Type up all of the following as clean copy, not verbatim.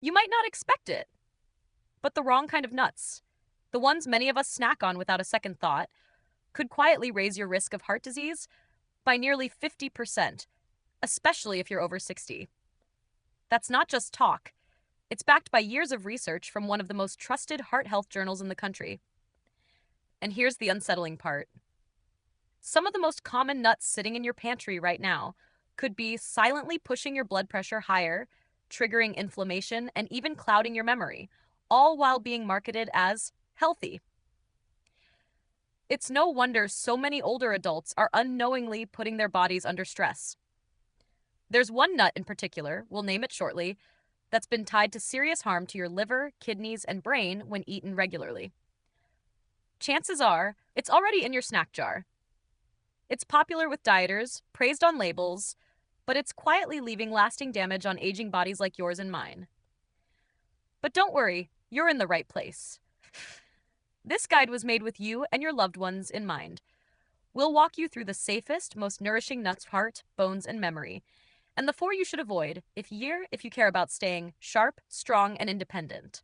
You might not expect it, but the wrong kind of nuts, the ones many of us snack on without a second thought, could quietly raise your risk of heart disease by nearly 50%, especially if you're over 60. That's not just talk, it's backed by years of research from one of the most trusted heart health journals in the country. And here's the unsettling part: some of the most common nuts sitting in your pantry right now could be silently pushing your blood pressure higher, triggering inflammation, and even clouding your memory, all while being marketed as healthy. It's no wonder so many older adults are unknowingly putting their bodies under stress. There's one nut in particular, we'll name it shortly, that's been tied to serious harm to your liver, kidneys, and brain when eaten regularly. Chances are it's already in your snack jar. It's popular with dieters, praised on labels, but it's quietly leaving lasting damage on aging bodies like yours and mine. But don't worry, you're in the right place. This guide was made with you and your loved ones in mind. We'll walk you through the safest, most nourishing nuts for heart, bones, and memory, and the four you should avoid if you care about staying sharp, strong, and independent.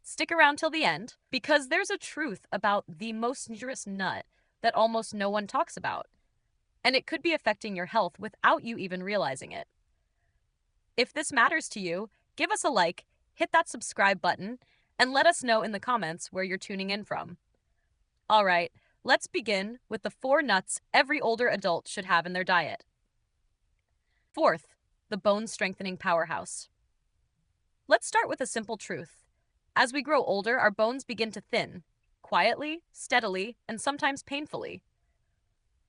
Stick around till the end, because there's a truth about the most dangerous nut that almost no one talks about, and it could be affecting your health without you even realizing it. If this matters to you, give us a like, hit that subscribe button, and let us know in the comments where you're tuning in from. All right, let's begin with the 4 nuts every older adult should have in their diet. Fourth, the bone-strengthening powerhouse. Let's start with a simple truth. As we grow older, our bones begin to thin, quietly, steadily, and sometimes painfully.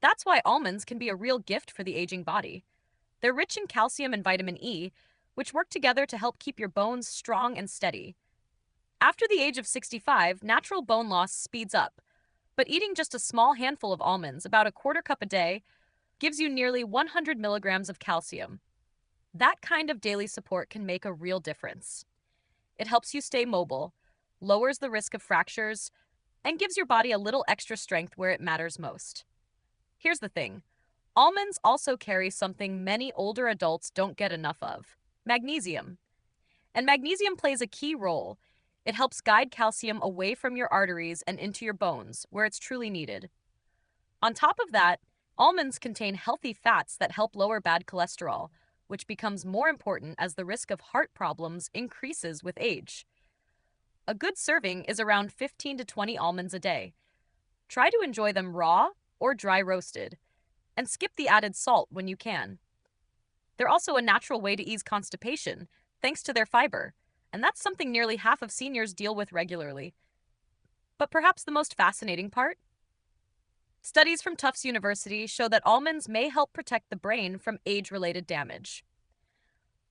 That's why almonds can be a real gift for the aging body. They're rich in calcium and vitamin E, which work together to help keep your bones strong and steady. After the age of 65, natural bone loss speeds up, but eating just a small handful of almonds, about a quarter cup a day, gives you nearly 100 milligrams of calcium. That kind of daily support can make a real difference. It helps you stay mobile, lowers the risk of fractures, and gives your body a little extra strength where it matters most. Here's the thing: almonds also carry something many older adults don't get enough of: magnesium. And magnesium plays a key role. It helps guide calcium away from your arteries and into your bones, where it's truly needed. On top of that, almonds contain healthy fats that help lower bad cholesterol, which becomes more important as the risk of heart problems increases with age. A good serving is around 15 to 20 almonds a day. Try to enjoy them raw or dry roasted, and skip the added salt when you can. They're also a natural way to ease constipation, thanks to their fiber, and that's something nearly half of seniors deal with regularly. But perhaps the most fascinating part? Studies from Tufts University show that almonds may help protect the brain from age-related damage.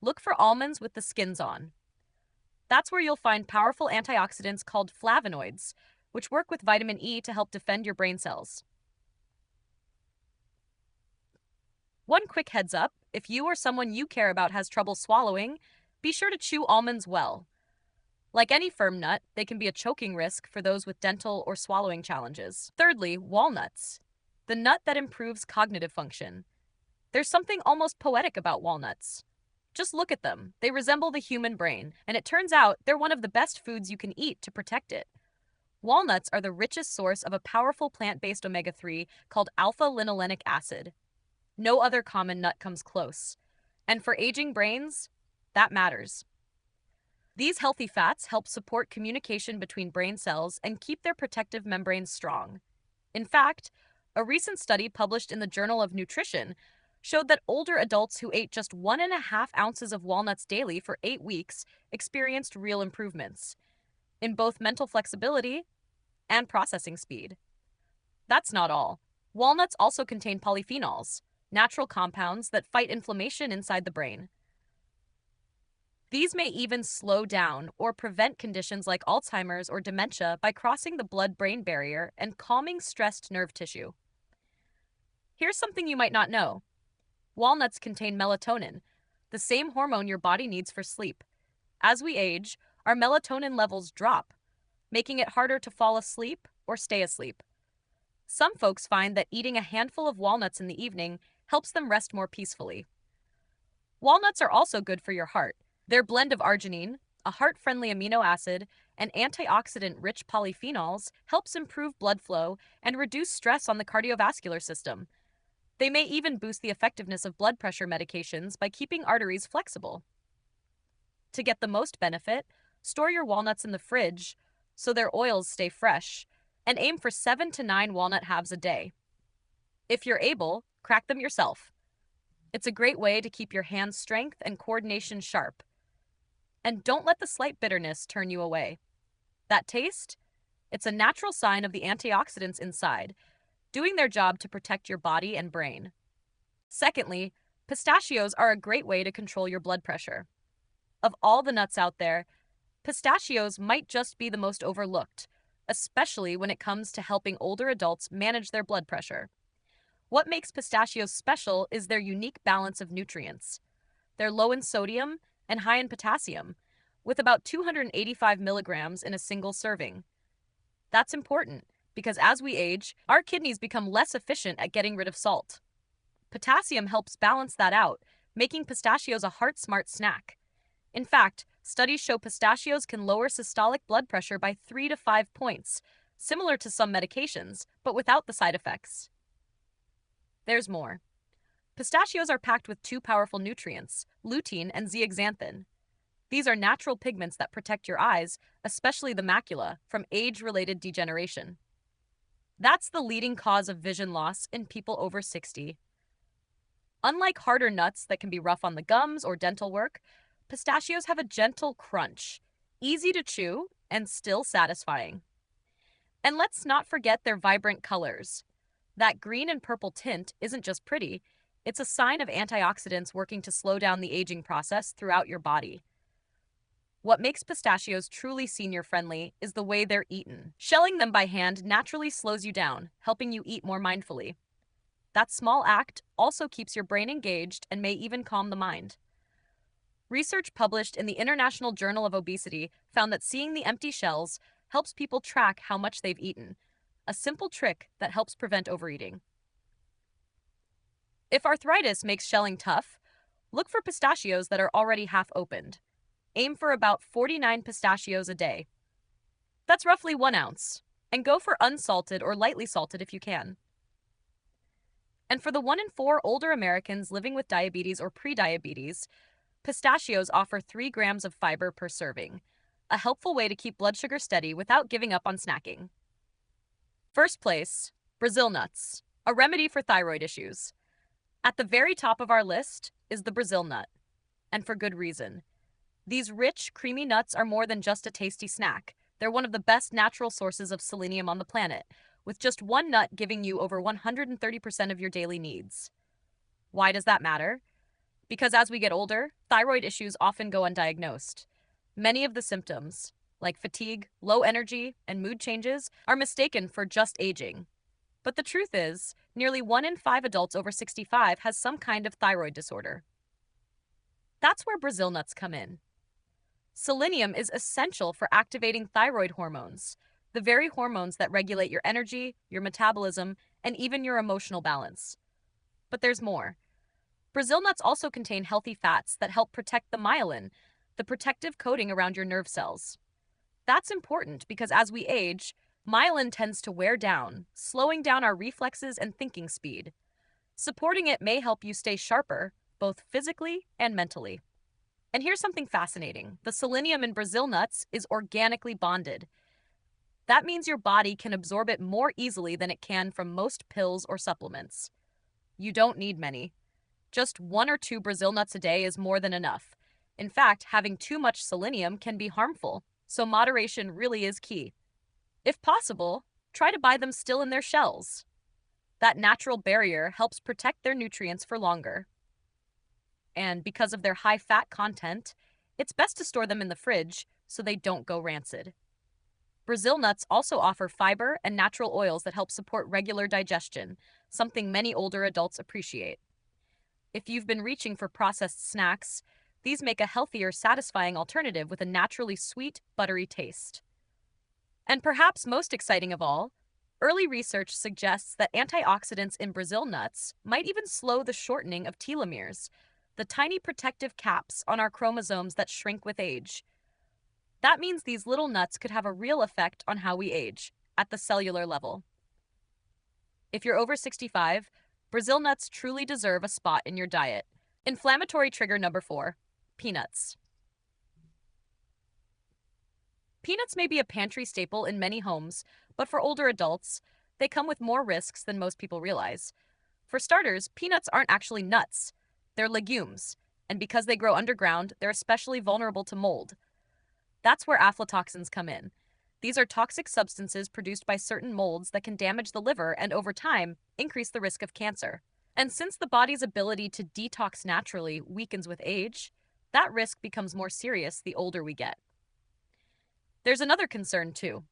Look for almonds with the skins on. That's where you'll find powerful antioxidants called flavonoids, which work with vitamin E to help defend your brain cells. One quick heads up: if you or someone you care about has trouble swallowing, be sure to chew almonds well. Like any firm nut, they can be a choking risk for those with dental or swallowing challenges. Thirdly, walnuts, the nut that improves cognitive function. There's something almost poetic about walnuts. Just look at them. They resemble the human brain, and it turns out they're one of the best foods you can eat to protect it. Walnuts are the richest source of a powerful plant-based omega-3 called alpha-linolenic acid. No other common nut comes close. And for aging brains, that matters. These healthy fats help support communication between brain cells and keep their protective membranes strong. In fact, a recent study published in the Journal of Nutrition showed that older adults who ate just 1.5 ounces of walnuts daily for 8 weeks experienced real improvements in both mental flexibility and processing speed. That's not all. Walnuts also contain polyphenols, natural compounds that fight inflammation inside the brain. These may even slow down or prevent conditions like Alzheimer's or dementia by crossing the blood-brain barrier and calming stressed nerve tissue. Here's something you might not know. Walnuts contain melatonin, the same hormone your body needs for sleep. As we age, our melatonin levels drop, making it harder to fall asleep or stay asleep. Some folks find that eating a handful of walnuts in the evening helps them rest more peacefully. Walnuts are also good for your heart. Their blend of arginine, a heart-friendly amino acid, and antioxidant-rich polyphenols helps improve blood flow and reduce stress on the cardiovascular system. They may even boost the effectiveness of blood pressure medications by keeping arteries flexible. To get the most benefit, store your walnuts in the fridge so their oils stay fresh, and aim for 7 to 9 walnut halves a day. If you're able, crack them yourself. It's a great way to keep your hand strength and coordination sharp. And don't let the slight bitterness turn you away. That taste? It's a natural sign of the antioxidants inside, doing their job to protect your body and brain. Secondly, pistachios are a great way to control your blood pressure. Of all the nuts out there, pistachios might just be the most overlooked, especially when it comes to helping older adults manage their blood pressure. What makes pistachios special is their unique balance of nutrients. They're low in sodium and high in potassium, with about 285 milligrams in a single serving. That's important because as we age, our kidneys become less efficient at getting rid of salt. Potassium helps balance that out, making pistachios a heart-smart snack. In fact, studies show pistachios can lower systolic blood pressure by 3 to 5 points, similar to some medications, but without the side effects. There's more. Pistachios are packed with two powerful nutrients, lutein and zeaxanthin. These are natural pigments that protect your eyes, especially the macula, from age-related degeneration. That's the leading cause of vision loss in people over 60. Unlike harder nuts that can be rough on the gums or dental work, pistachios have a gentle crunch, easy to chew, and still satisfying. And let's not forget their vibrant colors. That green and purple tint isn't just pretty, it's a sign of antioxidants working to slow down the aging process throughout your body. What makes pistachios truly senior-friendly is the way they're eaten. Shelling them by hand naturally slows you down, helping you eat more mindfully. That small act also keeps your brain engaged and may even calm the mind. Research published in the International Journal of Obesity found that seeing the empty shells helps people track how much they've eaten, a simple trick that helps prevent overeating. If arthritis makes shelling tough, look for pistachios that are already half opened. Aim for about 49 pistachios a day. That's roughly 1 ounce, and go for unsalted or lightly salted if you can. And for the 1 in 4 older Americans living with diabetes or prediabetes, pistachios offer 3 grams of fiber per serving, a helpful way to keep blood sugar steady without giving up on snacking. First place, Brazil nuts, a remedy for thyroid issues. At the very top of our list is the Brazil nut, and for good reason. These rich, creamy nuts are more than just a tasty snack. They're one of the best natural sources of selenium on the planet, with just one nut giving you over 130% of your daily needs. Why does that matter? Because as we get older, thyroid issues often go undiagnosed. Many of the symptoms, like fatigue, low energy, and mood changes, are mistaken for just aging. But the truth is, nearly 1 in 5 adults over 65 has some kind of thyroid disorder. That's where Brazil nuts come in. Selenium is essential for activating thyroid hormones, the very hormones that regulate your energy, your metabolism, and even your emotional balance. But there's more. Brazil nuts also contain healthy fats that help protect the myelin, the protective coating around your nerve cells. That's important because as we age, myelin tends to wear down, slowing down our reflexes and thinking speed. Supporting it may help you stay sharper, both physically and mentally. And here's something fascinating. The selenium in Brazil nuts is organically bonded. That means your body can absorb it more easily than it can from most pills or supplements. You don't need many. Just 1 or 2 Brazil nuts a day is more than enough. In fact, having too much selenium can be harmful, so moderation really is key. If possible, try to buy them still in their shells. That natural barrier helps protect their nutrients for longer. And because of their high fat content, it's best to store them in the fridge so they don't go rancid. Brazil nuts also offer fiber and natural oils that help support regular digestion, something many older adults appreciate. If you've been reaching for processed snacks, these make a healthier, satisfying alternative with a naturally sweet, buttery taste. And perhaps most exciting of all, early research suggests that antioxidants in Brazil nuts might even slow the shortening of telomeres, the tiny protective caps on our chromosomes that shrink with age. That means these little nuts could have a real effect on how we age, at the cellular level. If you're over 65, Brazil nuts truly deserve a spot in your diet. Inflammatory trigger number 4, peanuts. Peanuts may be a pantry staple in many homes, but for older adults, they come with more risks than most people realize. For starters, peanuts aren't actually nuts. They're legumes, and because they grow underground, they're especially vulnerable to mold. That's where aflatoxins come in. These are toxic substances produced by certain molds that can damage the liver and, over time, increase the risk of cancer. And since the body's ability to detox naturally weakens with age, that risk becomes more serious the older we get. There's another concern, too.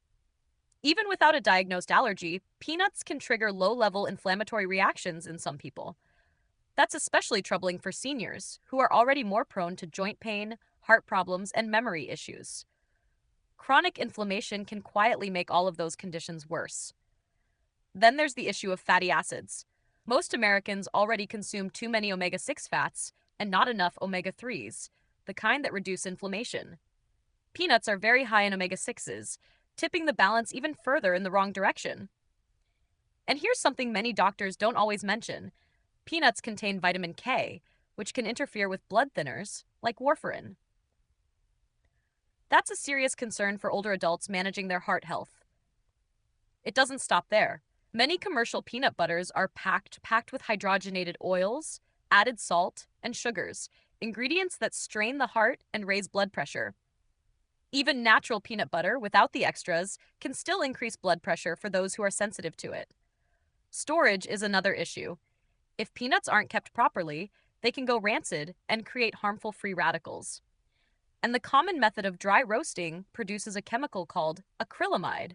Even without a diagnosed allergy, peanuts can trigger low-level inflammatory reactions in some people. That's especially troubling for seniors, who are already more prone to joint pain, heart problems, and memory issues. Chronic inflammation can quietly make all of those conditions worse. Then there's the issue of fatty acids. Most Americans already consume too many omega-6 fats and not enough omega-3s, the kind that reduce inflammation. Peanuts are very high in omega-6s, tipping the balance even further in the wrong direction. And here's something many doctors don't always mention. Peanuts contain vitamin K, which can interfere with blood thinners, like warfarin. That's a serious concern for older adults managing their heart health. It doesn't stop there. Many commercial peanut butters are packed with hydrogenated oils, added salt, and sugars, ingredients that strain the heart and raise blood pressure. Even natural peanut butter, without the extras, can still increase blood pressure for those who are sensitive to it. Storage is another issue. If peanuts aren't kept properly, they can go rancid and create harmful free radicals. And the common method of dry roasting produces a chemical called acrylamide,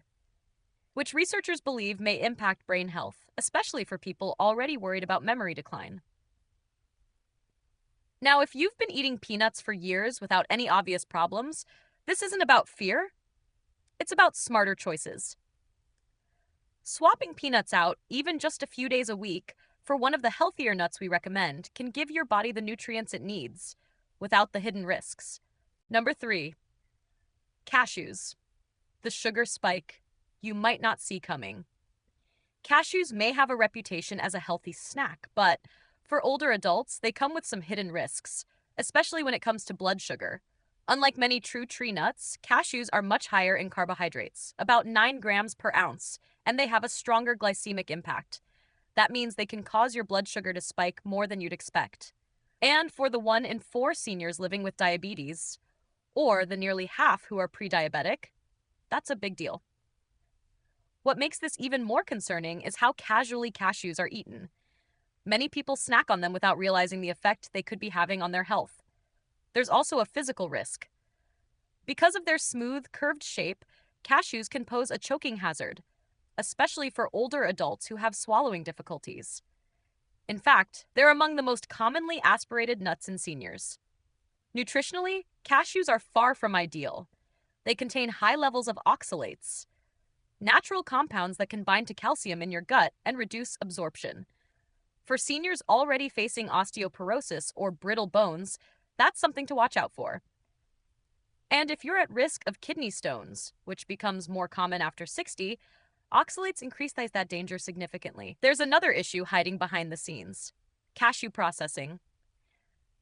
which researchers believe may impact brain health, especially for people already worried about memory decline. Now, if you've been eating peanuts for years without any obvious problems, this isn't about fear, it's about smarter choices. Swapping peanuts out, even just a few days a week, for one of the healthier nuts we recommend can give your body the nutrients it needs, without the hidden risks. Number 3, cashews. The sugar spike you might not see coming. Cashews may have a reputation as a healthy snack, but for older adults, they come with some hidden risks, especially when it comes to blood sugar. Unlike many true tree nuts, cashews are much higher in carbohydrates, about 9 grams per ounce, and they have a stronger glycemic impact. That means they can cause your blood sugar to spike more than you'd expect. And for the 1 in 4 seniors living with diabetes, or the nearly half who are pre-diabetic, that's a big deal. What makes this even more concerning is how casually cashews are eaten. Many people snack on them without realizing the effect they could be having on their health. There's also a physical risk. Because of their smooth, curved shape, cashews can pose a choking hazard, especially for older adults who have swallowing difficulties. In fact, they're among the most commonly aspirated nuts in seniors. Nutritionally, cashews are far from ideal. They contain high levels of oxalates, natural compounds that can bind to calcium in your gut and reduce absorption. For seniors already facing osteoporosis or brittle bones, that's something to watch out for. And if you're at risk of kidney stones, which becomes more common after 60, oxalates increase that danger significantly. There's another issue hiding behind the scenes: cashew processing.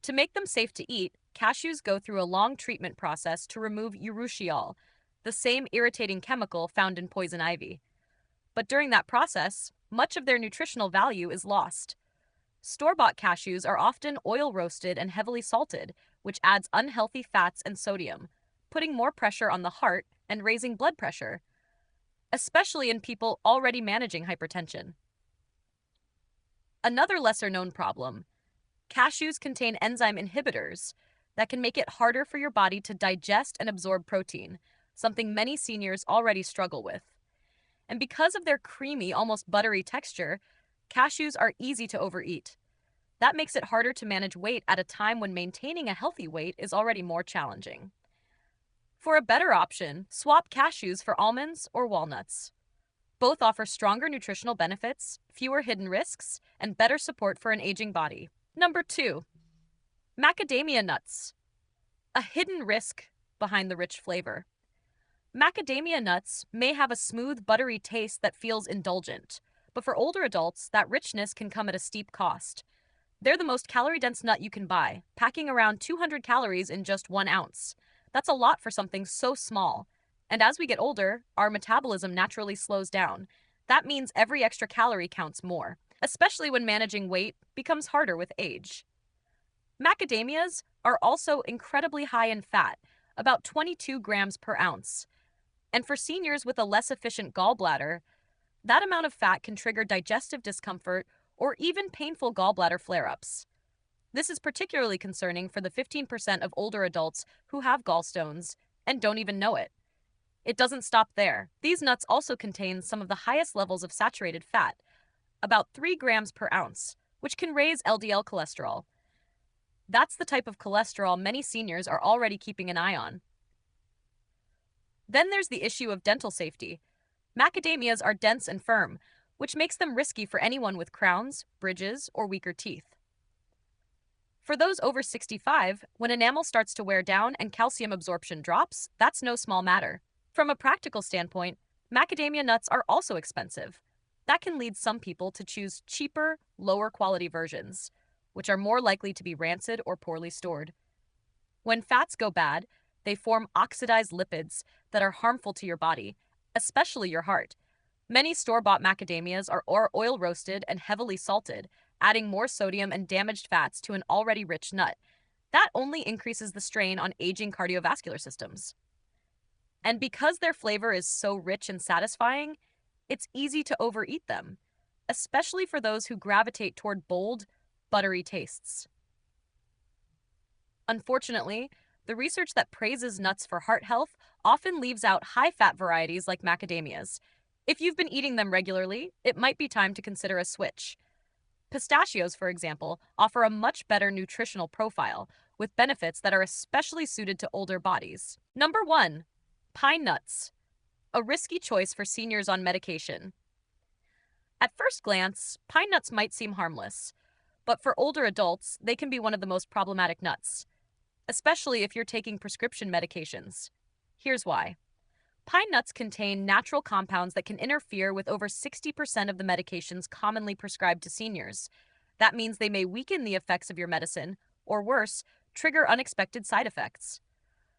To make them safe to eat, cashews go through a long treatment process to remove urushiol, the same irritating chemical found in poison ivy. But during that process, much of their nutritional value is lost. Store-bought cashews are often oil-roasted and heavily salted, which adds unhealthy fats and sodium, putting more pressure on the heart and raising blood pressure, especially in people already managing hypertension. Another lesser-known problem: cashews contain enzyme inhibitors that can make it harder for your body to digest and absorb protein, something many seniors already struggle with. And because of their creamy, almost buttery texture, cashews are easy to overeat. That makes it harder to manage weight at a time when maintaining a healthy weight is already more challenging. For a better option, swap cashews for almonds or walnuts. Both offer stronger nutritional benefits, fewer hidden risks, and better support for an aging body. Number 2, Macadamia nuts, a hidden risk behind the rich flavor. Macadamia nuts may have a smooth, buttery taste that feels indulgent, but for older adults, that richness can come at a steep cost. They're the most calorie-dense nut you can buy, packing around 200 calories in just 1 ounce. That's a lot for something so small. And as we get older, our metabolism naturally slows down. That means every extra calorie counts more, especially when managing weight becomes harder with age. Macadamias are also incredibly high in fat, about 22 grams per ounce. And for seniors with a less efficient gallbladder, that amount of fat can trigger digestive discomfort or even painful gallbladder flare ups. This is particularly concerning for the 15% of older adults who have gallstones and don't even know it. It doesn't stop there. These nuts also contain some of the highest levels of saturated fat, about 3 grams per ounce, which can raise LDL cholesterol. That's the type of cholesterol many seniors are already keeping an eye on. Then there's the issue of dental safety. Macadamias are dense and firm, which makes them risky for anyone with crowns, bridges, or weaker teeth. For those over 65, when enamel starts to wear down and calcium absorption drops, that's no small matter. From a practical standpoint, macadamia nuts are also expensive. That can lead some people to choose cheaper, lower quality versions, which are more likely to be rancid or poorly stored. When fats go bad, they form oxidized lipids that are harmful to your body, especially your heart. Many store-bought macadamias are oil roasted and heavily salted, adding more sodium and damaged fats to an already rich nut. That only increases the strain on aging cardiovascular systems. And because their flavor is so rich and satisfying, it's easy to overeat them, especially for those who gravitate toward bold, buttery tastes. Unfortunately, the research that praises nuts for heart health often leaves out high-fat varieties like macadamias. If you've been eating them regularly, it might be time to consider a switch. Pistachios, for example, offer a much better nutritional profile, with benefits that are especially suited to older bodies. Number 1. Pine nuts, a risky choice for seniors on medication. At first glance, pine nuts might seem harmless, but for older adults, they can be one of the most problematic nuts, especially if you're taking prescription medications. Here's why. Pine nuts contain natural compounds that can interfere with over 60% of the medications commonly prescribed to seniors. That means they may weaken the effects of your medicine, or worse, trigger unexpected side effects.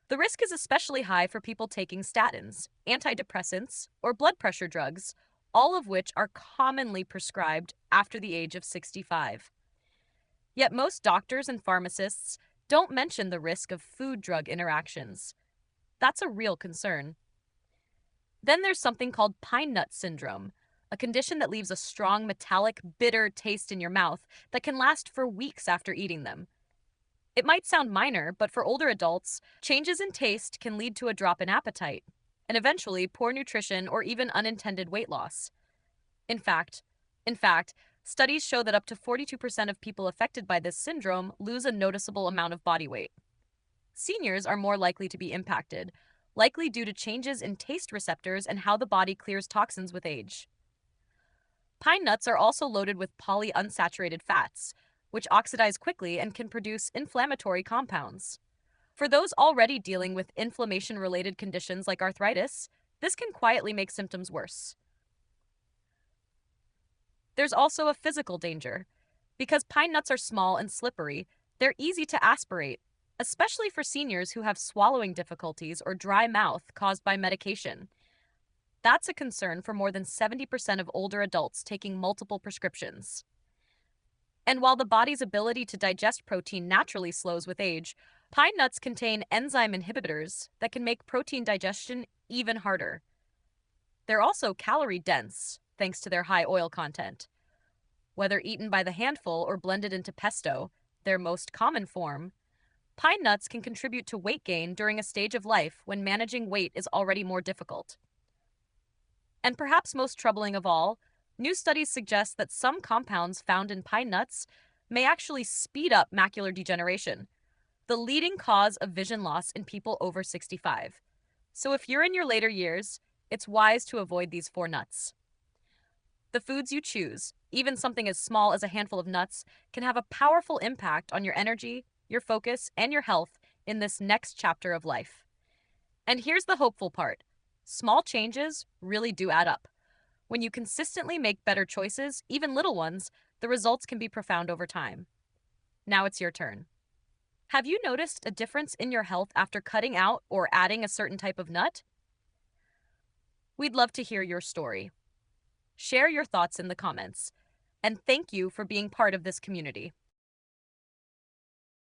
The risk is especially high for people taking statins, antidepressants, or blood pressure drugs, all of which are commonly prescribed after the age of 65. Yet most doctors and pharmacists don't mention the risk of food-drug interactions. That's a real concern. Then there's something called pine nut syndrome, a condition that leaves a strong, metallic, bitter taste in your mouth that can last for weeks after eating them. It might sound minor, but for older adults, changes in taste can lead to a drop in appetite, and eventually poor nutrition or even unintended weight loss. In fact, studies show that up to 42% of people affected by this syndrome lose a noticeable amount of body weight. Seniors are more likely to be impacted, likely due to changes in taste receptors and how the body clears toxins with age. Pine nuts are also loaded with polyunsaturated fats, which oxidize quickly and can produce inflammatory compounds. For those already dealing with inflammation-related conditions like arthritis, this can quietly make symptoms worse. There's also a physical danger. Because pine nuts are small and slippery, they're easy to aspirate, especially for seniors who have swallowing difficulties or dry mouth caused by medication. That's a concern for more than 70% of older adults taking multiple prescriptions. And while the body's ability to digest protein naturally slows with age, pine nuts contain enzyme inhibitors that can make protein digestion even harder. They're also calorie dense, thanks to their high oil content. Whether eaten by the handful or blended into pesto, their most common form, pine nuts can contribute to weight gain during a stage of life when managing weight is already more difficult. And perhaps most troubling of all, new studies suggest that some compounds found in pine nuts may actually speed up macular degeneration, the leading cause of vision loss in people over 65. So if you're in your later years, it's wise to avoid these 4 nuts. The foods you choose, even something as small as a handful of nuts, can have a powerful impact on your energy, your focus, and your health in this next chapter of life. And here's the hopeful part: small changes really do add up. When you consistently make better choices, even little ones, the results can be profound over time. Now it's your turn. Have you noticed a difference in your health after cutting out or adding a certain type of nut? We'd love to hear your story. Share your thoughts in the comments. And thank you for being part of this community.